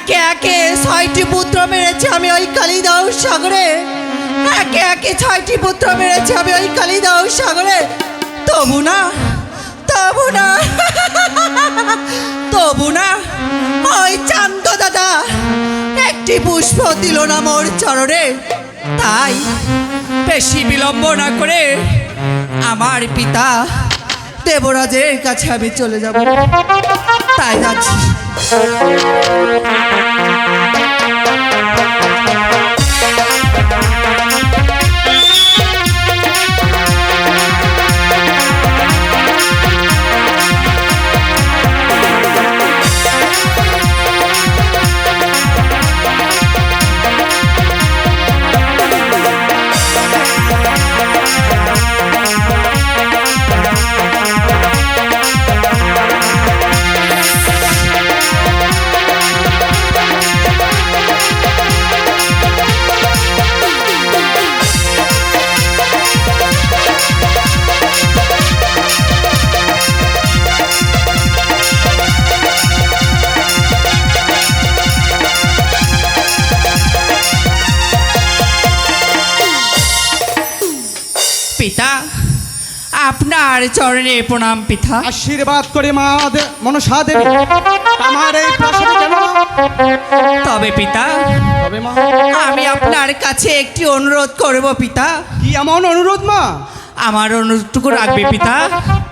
একে একে 6টি পুত্র মেরেছি আমি ওই কালিদাহ সাগরে। একে একে 6টি পুত্র মেরেছি আমি ওই কালিদাহ সাগরে। তবু না তবু না তবু না ওই চান্দ দাদা একটি পুষ্প দিল না মোর চরণে। তাই বেশি বিলম্ব না করে আমার পিতা দেবরাজের কাছে আমি চলে যাব। তাই যাচ্ছি। পিতা আপনার চরণে প্রণাম পিতা। আশীর্বাদ করে মা মনসা দেবী আমার এই প্রাসাদে যেন। তবে পিতা তবে মা আমি আপনার কাছে একটি অনুরোধ করব পিতা। কি এমন অনুরোধ মা? আমার অনুরোধটুকু রাখবে পিতা।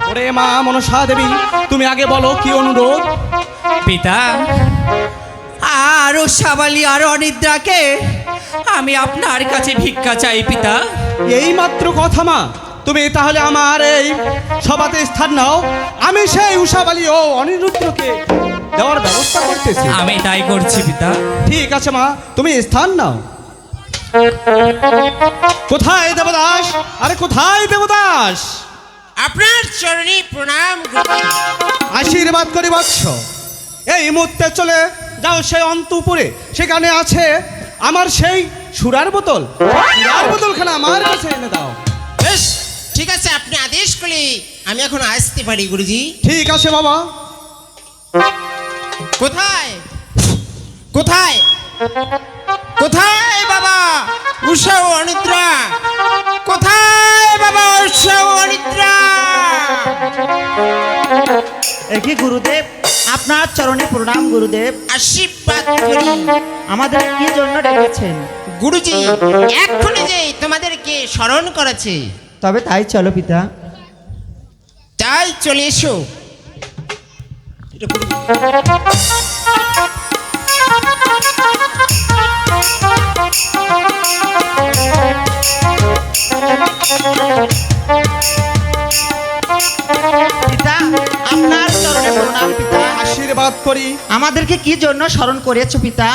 ওরে মা মনসা দেবী তুমি আগে বলো কি অনুরোধ। পিতা আর সাবালি আর অনিদ্রাকে আমি আপনার কাছে ভিক্ষা চাই পিতা। এই মাত্র কথা মা, তুমি তাহলে আমার এই সভাতে স্থান নাও। আমি সেই উষাবালি ও অনিরুদ্ধকে দেওয়ার ব্যবস্থা করতেছি। আমি তাই করছি পিতা। ঠিক আছে মা, তুমি স্থান নাও। কোথায় দেবদাস? আরে কোথায় দেবদাস? আপনার চরণে প্রণাম। আশীর্বাদ করি বৎস। এই মুহূর্তে চলে যাও সেই অন্তপুরে, সেখানে আছে আমার সেই সুরার বোতল। সুরার বোতলখানা আমার কাছে এনে দাও। বেশ ঠিক আছে, আপনি আদেশ করলে আমি এখন আসতে পারি গুরুজি। ঠিক আছে বাবা। কোথায় কোথায় কোথায় বাবা উষা ও অনিদ্রা? কোথায় বাবা উষা ও অনিদ্রা? একই গুরুদেব, আপনার চরণে প্রণাম গুরুদেব। আশীর্বাদ করি। আমাদের কি জন্য ডেকেছেন গুরুজি এক্ষুনি যে তোমাদেরকে স্মরণ করেছে। তবে তাই চলো পিতা। তাই চলে এসো। পিতা আপনার চরণে প্রণাম পিতা। আশীর্বাদ করি। আমাদেরকে কি জন্য স্মরণ করেছো পিতা?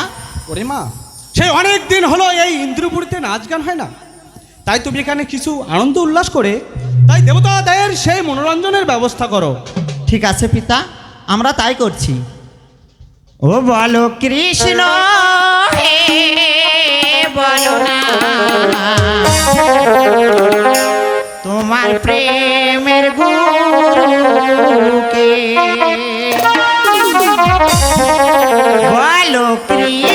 ওরে মা, সেই অনেক দিন হলো এই ইন্দ্রপুরীতে নাচ গান হয় না, তাই তুমি এখানে কিছু আনন্দ উল্লাস করে তাই দেবতা দায়ের সেই মনোরঞ্জনের ব্যবস্থা করো। ঠিক আছে পিতা, আমরা তাই করছি। ও বলো কৃষ্ণ হে বলো না তোমার প্রেমের গুরুকে। বলো কৃষ্ণ